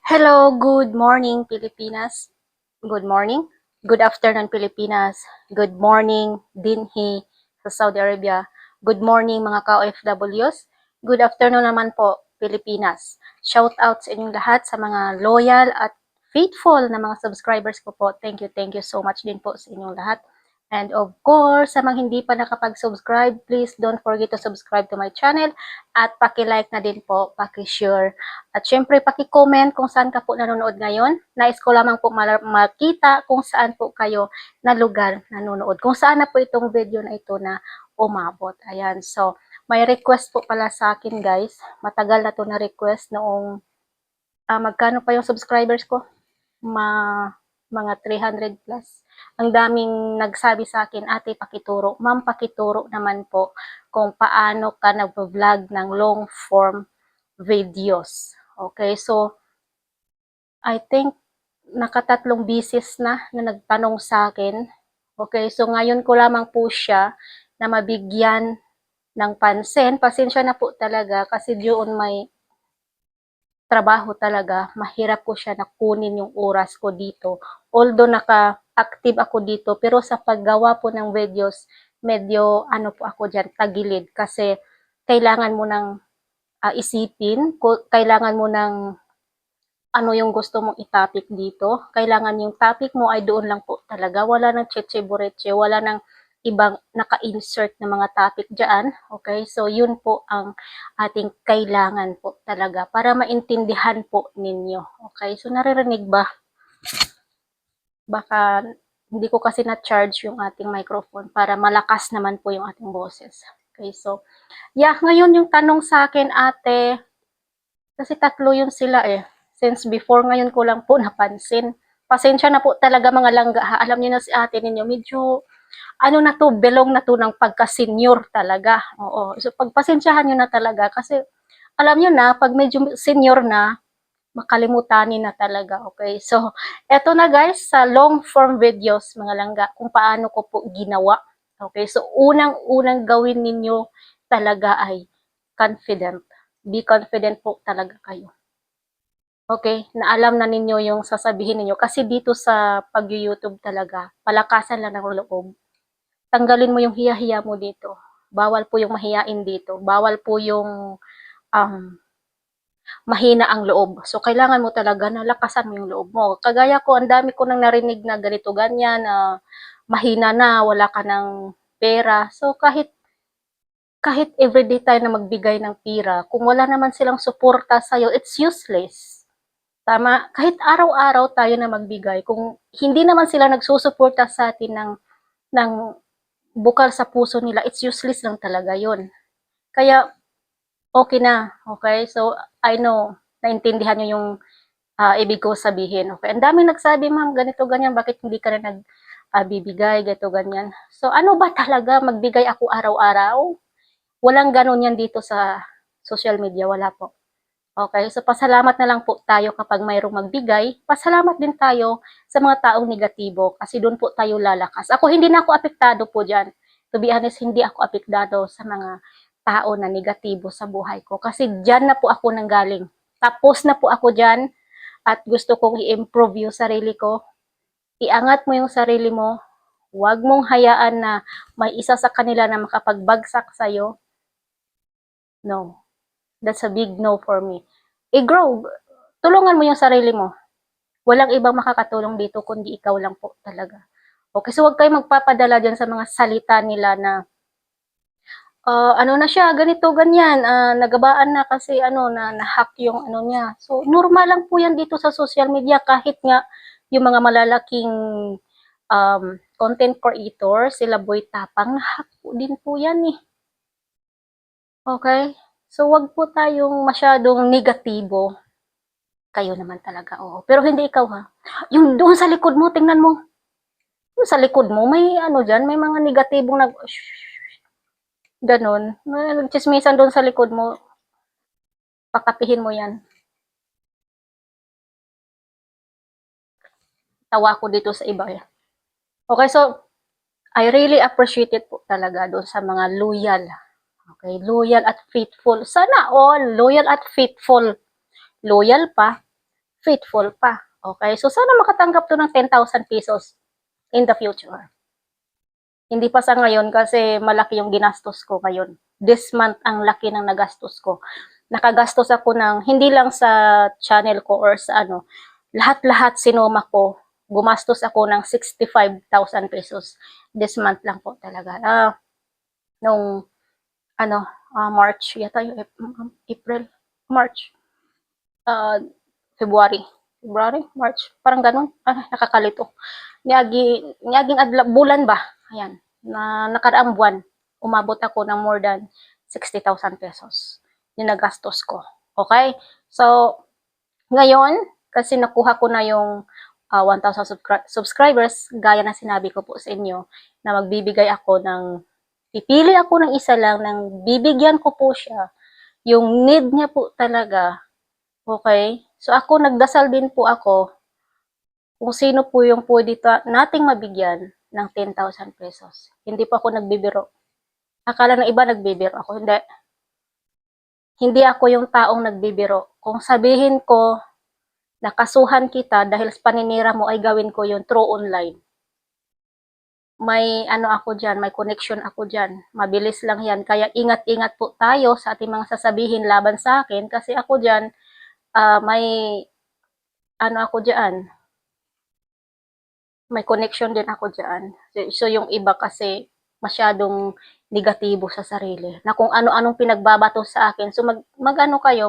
Hello, good morning Pilipinas. Good morning. Good afternoon Pilipinas. Good morning Dinhi sa Saudi Arabia. Good morning mga ka-OFWs. Good afternoon naman po Pilipinas. Shout out sa inyong lahat sa mga loyal at faithful na mga subscribers ko po. Thank you so much din po sa inyong lahat. And of course, sa mga hindi pa nakapag-subscribe, please don't forget to subscribe to my channel at paki-like na din po, paki-share. At syempre, paki-comment kung saan ka po nanonood ngayon. Nais ko lamang po makita kung saan po kayo na lugar nanonood. Kung saan na po itong video na ito na umabot. Ayan, so may request po pala sa akin guys. Matagal na to na request noong magkano pa yung subscribers ko? Mga 300 plus. Ang daming nagsabi sa akin, ate pakituro. Ma'am, pakituro naman po kung paano ka nag-vlog ng long form videos. Okay, so I think nakatatlong bisis na nagtanong sa akin. Okay, so ngayon ko lamang po siya na mabigyan ng pansin. Pasensya na po talaga kasi doon may trabaho talaga, mahirap ko siya na kunin yung oras ko dito. Although naka-active ako dito, pero sa paggawa po ng videos, medyo ano po ako dyan, tagilid. Kasi kailangan mo ng isipin, kailangan mo ng ano yung gusto mong i-topic dito. Kailangan yung topic mo ay doon lang po talaga. Wala nang cheche-boreche, wala nang ibang naka-insert na mga topic dyan. Okay, so yun po ang ating kailangan po talaga para maintindihan po ninyo. Okay, so naririnig ba? Baka hindi ko kasi na-charge yung ating microphone para malakas naman po yung ating boses. Okay, so yeah, ngayon yung tanong sa akin ate, kasi tatlo yun sila eh. Since before ngayon ko lang po napansin. Pasensya na po talaga mga langga ha. Alam niyo na si ate ninyo, medyo ano na to, belong na to ng pagka-senior talaga. Oo. So pagpasensyahan niyo na talaga kasi alam niyo na, pag medyo senior na, makalimutanin na talaga. Okay. So, eto na guys, sa long form videos mga langga, kung paano ko po ginawa. Okay. So, unang-unang gawin ninyo talaga ay confident. Be confident po talaga kayo. Okay, na alam na ninyo yung sasabihin ninyo. Kasi dito sa pag-YouTube talaga, palakasan lang ng loob. Tanggalin mo yung hiya-hiya mo dito. Bawal po yung mahiyain dito. Bawal po yung mahina ang loob. So, kailangan mo talaga na lakasan mo yung loob mo. Kagaya ko, ang dami ko nang narinig na ganito, ganyan, na mahina na, wala ka ng pera. So, kahit everyday tayo na magbigay ng pera, kung wala naman silang suporta sa'yo, it's useless. Tama? Kahit araw-araw tayo na magbigay, kung hindi naman sila nagsusuporta sa atin ng bukal sa puso nila, it's useless lang talaga yon. Kaya, okay na. Okay? So, I know, naintindihan nyo yung ibig ko sabihin. Okay? Ang daming nagsabi, ma'am, ganito, ganyan, bakit hindi ka na nagbibigay, ganito, ganyan. So, ano ba talaga magbigay ako araw-araw? Walang ganun yan dito sa social media, wala po. Okay, so pasalamat na lang po tayo kapag mayroong magbigay. Pasalamat din tayo sa mga taong negatibo kasi doon po tayo lalakas. Ako hindi na ako apektado po dyan. To be honest, hindi ako apektado sa mga tao na negatibo sa buhay ko kasi dyan na po ako nanggaling. Tapos na po ako dyan at gusto kong i-improve yung sarili ko. Iangat mo yung sarili mo. Huwag mong hayaan na may isa sa kanila na makapagbagsak sa'yo. No. That's a big no for me. I-grow. Tulungan mo yung sarili mo. Walang ibang makakatulong dito kundi ikaw lang po talaga. Okay, so huwag kayong magpapadala dyan sa mga salita nila na ano na siya, ganito, ganyan, nagabaan na kasi na-hack yung ano niya. So, normal lang po yan dito sa social media kahit nga yung mga malalaking content creator, sila Boy Tapang, na-hack po din po yan eh. Okay? So, wag po tayong masyadong negatibo. Kayo naman talaga, oo. Pero hindi ikaw ha. Yung doon sa likod mo, tingnan mo. Yung sa likod mo, may ano dyan, may mga negatibong ganon. May nagchismisan doon sa likod mo. Pakapihin mo yan. Tawa ko dito sa iba. Okay, so, I really appreciate it po talaga doon sa mga loyal. Okay, loyal at faithful. Sana all, loyal at faithful. Loyal pa, faithful pa. Okay? So, sana makatanggap to ng 10,000 pesos in the future. Hindi pa sa ngayon kasi malaki yung ginastos ko ngayon. This month, ang laki ng nagastos ko. Nakagastos ako ng, hindi lang sa channel ko or sa ano, lahat-lahat sinuma ko. Gumastos ako ng 65,000 pesos. This month lang po talaga. Nung, ano, March, yata yung April, March, uh, February, March, parang ganun. Nakakalito. Niaging bulan ba? Ayan, na nakaraang buwan, umabot ako ng more than 60,000 pesos. Yung nagastos ko. Okay? So, ngayon, kasi nakuha ko na yung 1,000 subscribers, gaya na sinabi ko po sa inyo, na magbibigay ako ng, pipili ako ng isa lang, ng bibigyan ko po siya, yung need niya po talaga. Okay? So, ako, nagdasal din po ako, kung sino po yung pwede nating mabigyan ng 10,000 pesos. Hindi pa ako nagbibiro. Akala ng iba nagbibiro ako. Hindi. Hindi ako yung taong nagbibiro. Kung sabihin ko, nakasuhan kita dahil sa paninira mo ay gawin ko yun through online. May ano ako dyan, may connection ako dyan. Mabilis lang yan. Kaya ingat-ingat po tayo sa ating mga sasabihin laban sa akin kasi ako dyan, may ano ako dyan, may connection din ako dyan. So yung iba kasi masyadong negatibo sa sarili. Na kung ano-anong pinagbabato sa akin. So mag-ano kayo,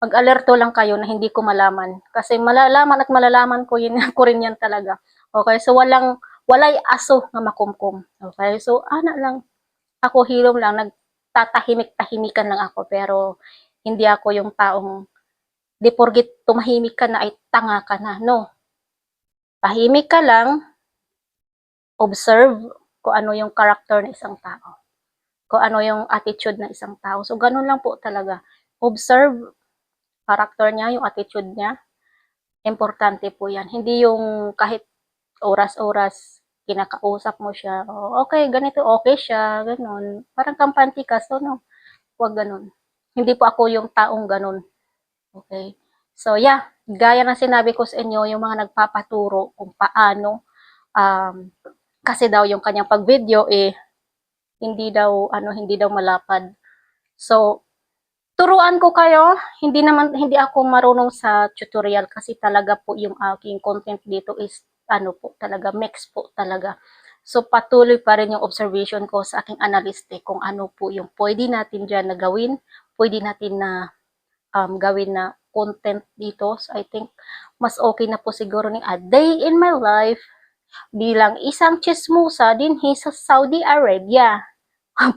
mag-alerto lang kayo na hindi ko malaman. Kasi malalaman at malalaman ko, yun, ko rin yan talaga. Okay, so walay aso na makumkum. Okay, so ana lang, ako hilom lang, nagtatahimik-tahimikan lang ako. Pero hindi ako yung taong, di porgit tumahimik ka na ay tanga ka na. No, tahimik ka lang, observe kung ano yung character ng isang tao. Kung ano yung attitude ng isang tao. So, ganun lang po talaga. Observe character niya, yung attitude niya. Importante po yan. Hindi yung kahit oras-oras kinakausap mo siya. Oh, okay, ganito, okay siya, ganun. Parang kampante ka. So, no, huwag ganun. Hindi po ako yung taong ganun. Okay? So, yeah. Gaya ng sinabi ko sa inyo, yung mga nagpapaturo kung paano kasi daw yung kanyang pag-video hindi daw malapad. So, turuan ko kayo, hindi ako marunong sa tutorial kasi talaga po yung aking content dito is po talaga, mix po talaga. So, patuloy pa rin yung observation ko sa aking analyste kung ano po yung pwede natin dyan na gawin, pwede natin na gawin na content dito. So, I think mas okay na po siguro ni A Day in My Life bilang isang chismosa din sa Saudi Arabia.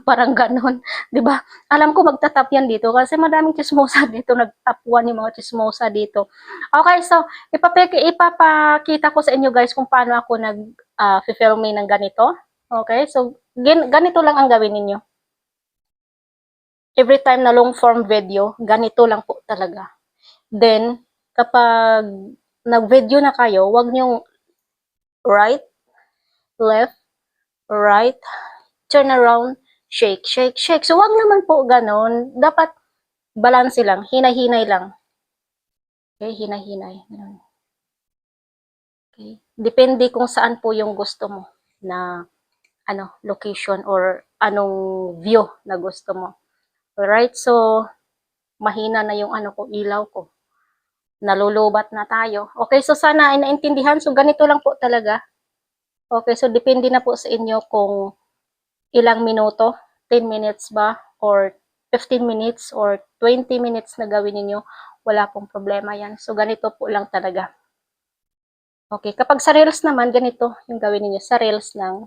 Parang ganon, 'di ba? Alam ko magtatap yan dito kasi madaming chismosa dito, nagtapuan yung mga chismosa dito. Okay, so ipapakita ko sa inyo guys kung paano ako filming ng ganito. Okay, so ganito lang ang gawin niyo. Every time na long form video, ganito lang po talaga. Then, kapag nag-video na kayo, wag niyong right, left, right, turn around, shake, shake, shake. So, wag naman po ganon. Dapat balance lang, hinay-hinay lang. Okay, hinay-hinay. Okay. Depende kung saan po yung gusto mo na location or anong view na gusto mo. Alright, so mahina na yung ilaw ko. Nalulubat na tayo. Okay, so sana ay naintindihan. So, ganito lang po talaga. Okay, so depende na po sa inyo kung ilang minuto, 10 minutes ba, or 15 minutes, or 20 minutes na gawin niyo. Wala pong problema yan. So, ganito po lang talaga. Okay, kapag sa Reels naman, ganito yung gawin niyo sa Reels ng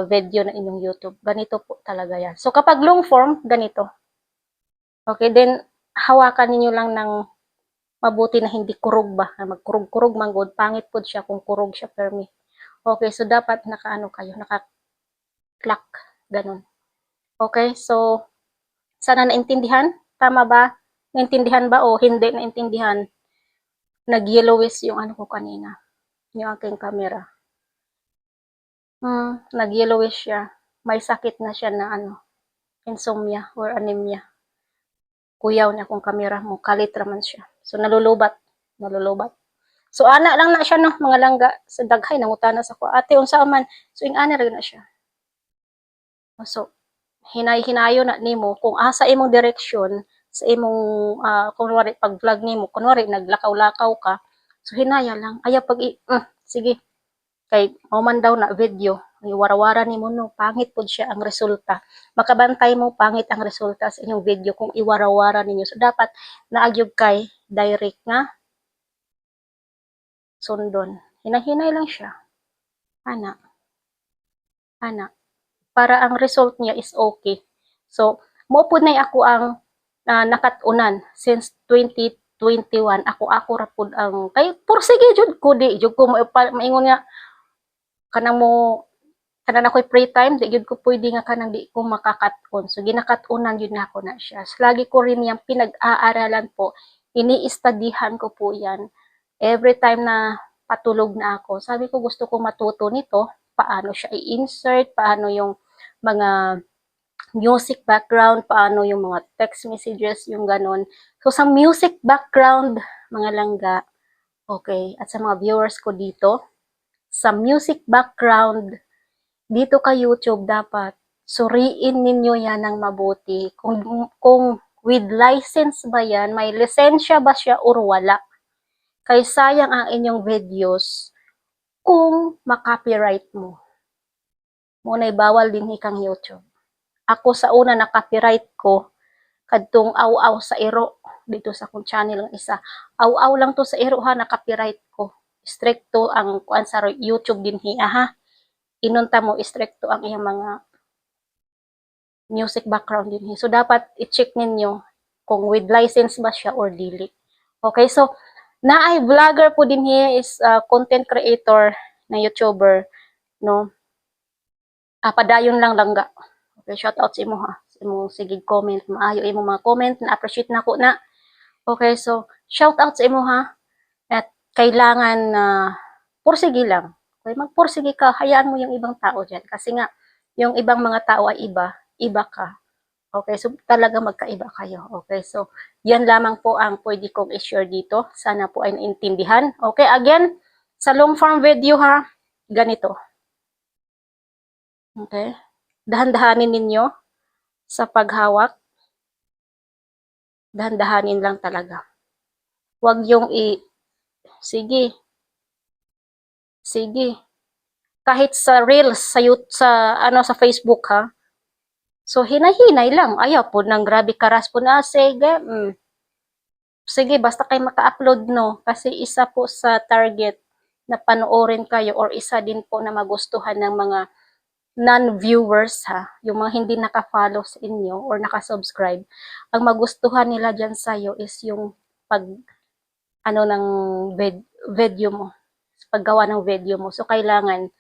video na inyong YouTube. Ganito po talaga yan. So, kapag long form, ganito. Okay, then, hawakan niyo lang ng mabuti na hindi kurog ba, na magkurog-kurog manggod, pangit po siya kung kurog siya permi. Okay, so dapat kayo, naka-clock, ganun. Okay, so sana naintindihan? Tama ba? Naintindihan ba o hindi naintindihan? Nag-yellowish yung ko kanina, yung aking camera. Nag-yellowish siya. May sakit na siya na insomnia or anemia. Kuyaw niya kung camera mo, kalit raman siya. So nalulubat. So ana lang na siya no, mga langga sa daghay nangutana sa ko. Ate unsa man? So ing ana ra na siya. So hinay-hinayo na nimo kung asa imong direksyon sa imong kunwari pag vlog nimo, kunwari naglakaw-lakaw ka. So hinaya lang, aya pag sige. Kay mao man daw na video, iwara-wara nimo no, pangit pud siya ang resulta. Makabantay mo pangit ang resulta sa inyong video kung iwara-wara ninyo. So dapat naagyog kay direct nga sundon. Hinay-hinay lang siya. Ana. Para ang result niya is okay. So, mo pud nay ako ang nakatunan since 2021. Ako ra pud ang kay pursige jud ko di jud ko maingon nga kanang mo kanang ako'y free time di jud ko pwede nga kanang di ko makakaton. So ginakatunan jud nako na siya. So, lagi ko rin yang pinag-aaralan po. Ini-studyhan ko po yan. Every time na patulog na ako, sabi ko gusto ko matuto nito, paano siya i-insert, paano yung mga music background, paano yung mga text messages, yung ganon. So, sa music background, mga langga, okay, at sa mga viewers ko dito, sa music background, dito ka YouTube, dapat suriin ninyo yan ng mabuti. Kung with license ba yan, may lisensya ba siya or wala. Kay sayang ang inyong videos kung makopyright mo. Muna'y bawal din hikang YouTube. Ako sa una na copyright ko kadtong aw-aw sa iro dito sa kong channel ng isa. Aw-aw lang to sa iro ha, na copyright ko. Stricto ang kuan sa YouTube din hiya ha. Inunta mo stricto ang iyang mga music background din hiya. So dapat i-check ninyo kung with license ba siya or dili. Okay, so naay vlogger po din hiya is content creator na YouTuber no. Padayon lang langga. Okay, shout out sa imo ha. Sa imo sige comment, maayo imo mga comment na appreciate nako na. Okay, so shout out sa imo ha. At kailangan pursige lang. Okay, magpursige ka, hayaan mo yung ibang tao diyan kasi nga yung ibang mga tao ay iba ka. Okay, so talaga magkaiba kayo. Okay, so yan lamang po ang pwede kong i-share dito. Sana po ay naintindihan. Okay, again, sa long form video ha, ganito. Okay, dahan-dahanin ninyo sa paghawak. Dahan-dahanin lang talaga. Huwag yung sige. Kahit sa Reels, sa Facebook ha. So, hinay-hinay lang. Ayaw po nang grabe karas po na. Sige, sige, basta kayo maka-upload no. Kasi isa po sa target na panoorin kayo or isa din po na magustuhan ng mga non-viewers ha, yung mga hindi naka-follow sa inyo or naka-subscribe, ang magustuhan nila dyan sa'yo is yung ng video mo, paggawa ng video mo. So, kailangan,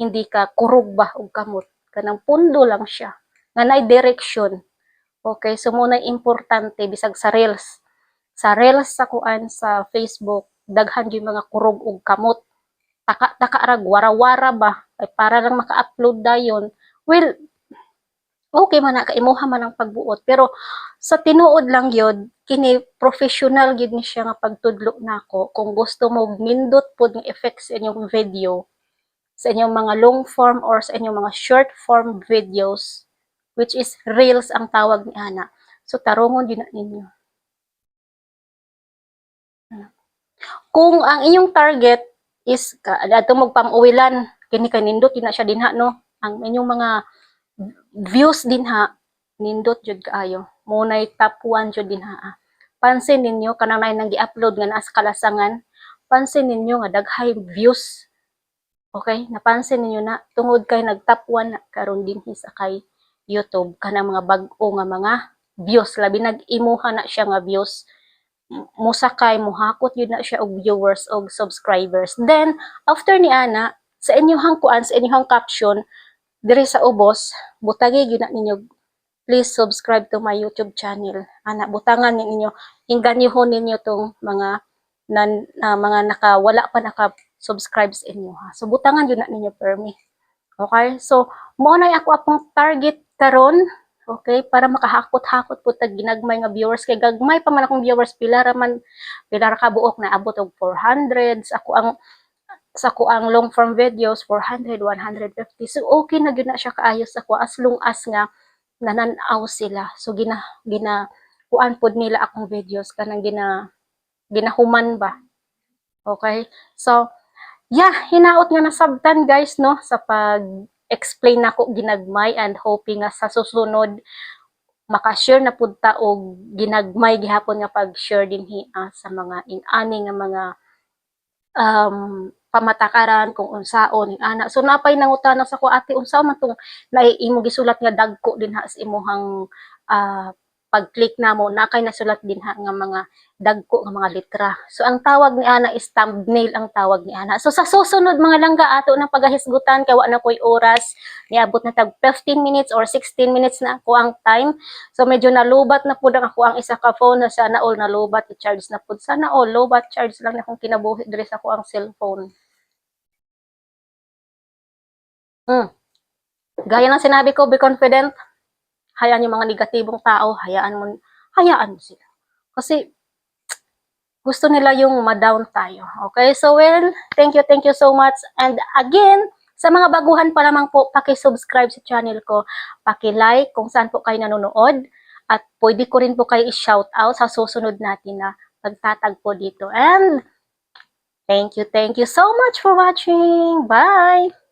hindi ka kurog ba o kamot, kanang pundo lang siya, nga na direction. Okay, so muna importante, bisag sa Reels. Sa Reels sa kuan, sa Facebook, daghan yung mga kurog o kamot. Taka rag wara-wara ba ay para lang maka-upload dayon. Well, okay man na kaimuha man ang pagbuot pero sa tinuod lang yun kini professional gid ni siya nga pagtudlo nako. Kung gusto mo mindot pud ng effects sa inyong video, sa inyong mga long form or sa inyong mga short form videos, which is reels ang tawag ni ana. So tarungon yun na ninyo. Kung ang inyong target is ato magpamuwilan kini kay nindot yun na siya dinha no, ang inyong mga views dinha nindot jud kaayo, munay top 1 jud dinha. Pansin ninyo kanang nay nang gi-upload nga naa sa kalasangan, pansin ninyo nga daghay views. Okay, napansin ninyo na tungod kay nag top 1 na karon dinhi sa kay YouTube kanang mga bag-o nga mga views, labi nag-imuha na siya nga views. Musakay muhakot yun na siya og viewers og subscribers. Then after ni ana sa inyong kuan, sa inyong caption diri sa ubos butagi gyud na ninyo, please subscribe to my YouTube channel. Ana butangan ninyo, ingganihon ninyo tong mga mga wala pa naka-subscribe sa inyo ha. So butangan yun na ninyo permi. Okay? So mo na ako apong target karon Okay, para makahakot-hakot po tag ginagmay nga viewers kay gagmay pa man akong viewers pila ra ka buok na abot og 400 sa ko ang long form videos 400 150. So okay na gyud na siya kaayos sa ko as long as nga nananaw sila. So gina kuan pod nila akong videos kanang ginahuman ba. Okay? So yeah, hinaot nga nasabtan guys no sa pag-explain nako ginagmay and hoping nga sa susunod maka-share na pud ta og ginagmay gihapon nga pag-share dinhi sa mga inani nga mga pamatakaran kung unsaon ana. So napay nangutana sa ko ate unsa man tong naiimo gisulat nga dagko dinha sa imuhang pag-click namo na kay nasulat dinha nga mga dagko nga mga letra. So ang tawag ni ana is thumbnail ang tawag ni ana. So sa susunod mga langga ato nang pagahisgutan kay wa na koy oras, niabot na tag 15 minutes or 16 minutes na ako ang time. So medyo nalubat na pud ako ang isa ka phone na sana all nalubat i-charge na pud sana all lobat charge lang na akong kinabuhi diri sa ako ang cellphone. Gaya ng sinabi ko, be confident. Hayaan yung mga negatibong tao, hayaan mo sila. Kasi gusto nila yung ma-down tayo. Okay? So well, thank you so much. And again, sa mga baguhan pa lamang po, paki-subscribe sa channel ko, paki-like kung saan po kayo nanonood, at pwede ko rin po kayo i-shout out sa susunod natin na pagtatagpo dito. And thank you so much for watching. Bye!